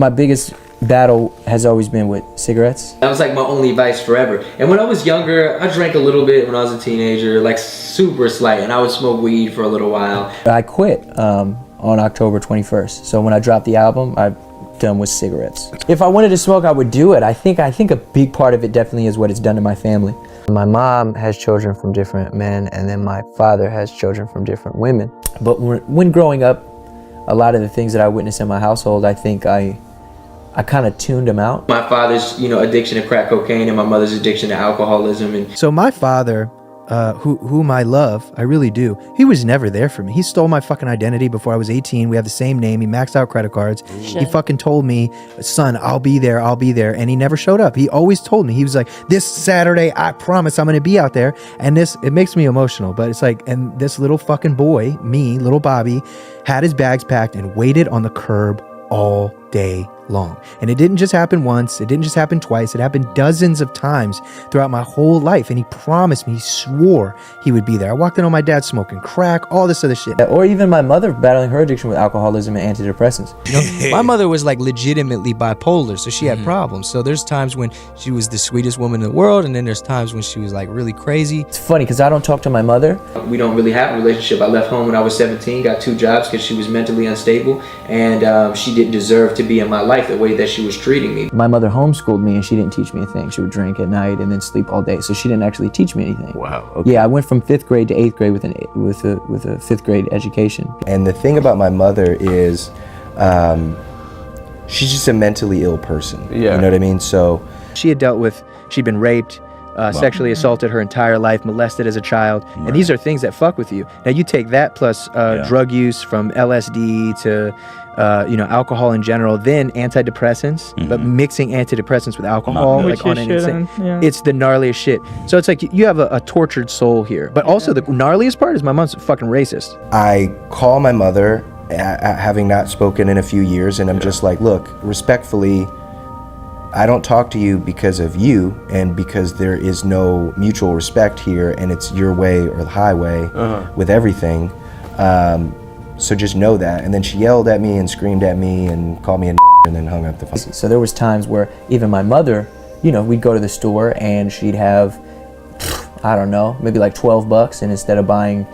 My biggest battle has always been with cigarettes. That was like my only vice forever. And when I was younger, I drank a little bit when I was a teenager, like super slight, and I would smoke weed for a little while. I quit on October 21st. So when I dropped the album, I'm done with cigarettes. If I wanted to smoke, I would do it. I think a big part of it definitely is what it's done to my family. My mom has children from different men, and then my father has children from different women. But when growing up, a lot of the things that I witnessed in my household, I think I kind of tuned them out. My father's, addiction to crack cocaine and my mother's addiction to alcoholism. And so my father, whom I love, I really do, he was never there for me. He stole my fucking identity before I was 18. We have the same name. He maxed out credit cards. He fucking told me, son, I'll be there. And he never showed up. He always told me, he was like, this Saturday, I promise I'm going to be out there. And it makes me emotional, but it's like, and this little fucking boy, me, little Bobby, had his bags packed and waited on the curb all day long. And it didn't just happen once, it didn't just happen twice, it happened dozens of times throughout my whole life. And he promised me, he swore he would be there. I walked in on my dad smoking crack, all this other shit. Or even my mother battling her addiction with alcoholism and antidepressants. My mother was like legitimately bipolar, so she had problems. So there's times when she was the sweetest woman in the world, and then there's times when she was like really crazy. It's funny because I don't talk to my mother. We don't really have a relationship. I left home when I was 17, got 2 jobs because she was mentally unstable, and she didn't deserve to be in my life the way that she was treating me. My mother homeschooled me and she didn't teach me a thing. She would drink at night and then sleep all day. So she didn't actually teach me anything. Wow. Okay. Yeah, I went from 5th grade to 8th grade with a 5th grade education. And the thing about my mother is she's just a mentally ill person. Yeah. You know what I mean? So She'd been raped, sexually assaulted her entire life, molested as a child. Right. And these are things that fuck with you. Now you take that plus drug use from LSD to alcohol in general, then antidepressants, but mixing antidepressants with alcohol, like on an insane, it's the gnarliest shit. So it's like you have a tortured soul here. But also the gnarliest part is my mom's fucking racist. I call my mother, having not spoken in a few years, and I'm just like, look, respectfully, I don't talk to you because of you and because there is no mutual respect here and it's your way or the highway with everything. So just know that. And then she yelled at me and screamed at me and called me a and then hung up the phone. So there was times where even my mother, we'd go to the store and she'd have, I don't know, maybe like $12, and instead of buying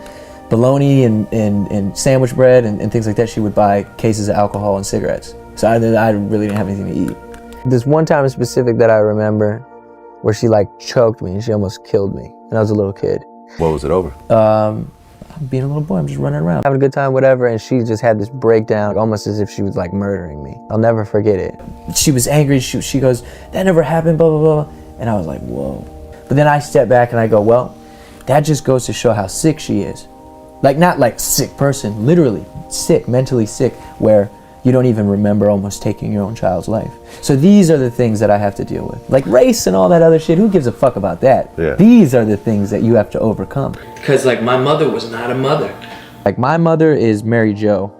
bologna and sandwich bread and things like that, she would buy cases of alcohol and cigarettes. So I really didn't have anything to eat. There's one time in specific that I remember where she like choked me and she almost killed me. And I was a little kid. What was it over? I'm being a little boy, I'm just running around, having a good time, whatever, and she just had this breakdown, almost as if she was like murdering me. I'll never forget it. She was angry, she goes, that never happened, blah, blah, blah. And I was like, whoa. But then I step back and I go, well, that just goes to show how sick she is. Like, not like sick person, literally sick, mentally sick, where you don't even remember almost taking your own child's life. So these are the things that I have to deal with. Like race and all that other shit, who gives a fuck about that? Yeah. These are the things that you have to overcome. Because like my mother was not a mother. Like my mother is Mary Jo.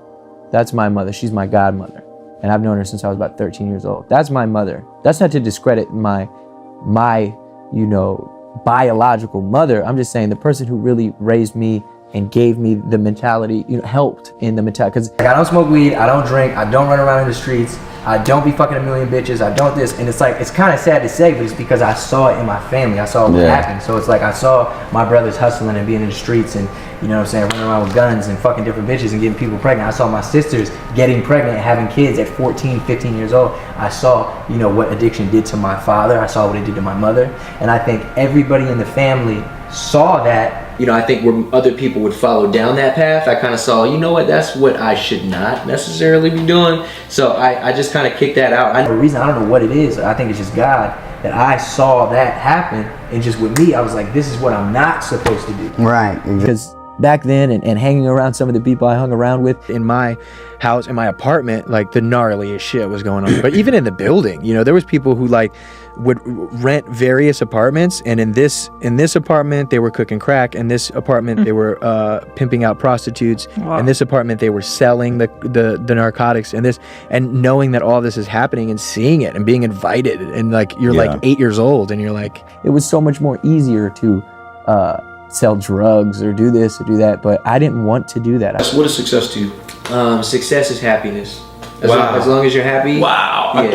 That's my mother, she's my godmother. And I've known her since I was about 13 years old. That's my mother. That's not to discredit my biological mother. I'm just saying the person who really raised me and gave me the mentality, helped in the mentality. Because I don't smoke weed, I don't drink, I don't run around in the streets, I don't be fucking a million bitches, I don't this. And it's like, it's kind of sad to say, but it's because I saw it in my family. I saw what happened. So it's like I saw my brothers hustling and being in the streets and, running around with guns and fucking different bitches and getting people pregnant. I saw my sisters getting pregnant and having kids at 14, 15 years old. I saw, what addiction did to my father. I saw what it did to my mother. And I think everybody in the family saw that. I think where other people would follow down that path, I kind of saw, that's what I should not necessarily be doing. So I just kind of kicked that out. For a reason, I don't know what it is. I think it's just God that I saw that happen. And just with me, I was like, this is what I'm not supposed to do. Right. Because back then and hanging around some of the people I hung around with. In my house, in my apartment, like the gnarliest shit was going on. But even in the building, there was people who like would rent various apartments, and in this apartment they were cooking crack, in this apartment they were pimping out prostitutes, in this apartment they were selling the narcotics, and knowing that all this is happening and seeing it and being invited, and like you're like 8 years old and you're like, it was so much more easier to sell drugs or do this or do that, but I didn't want to do that. What is success to you? Success is happiness. As long as you're happy. Wow. Yeah.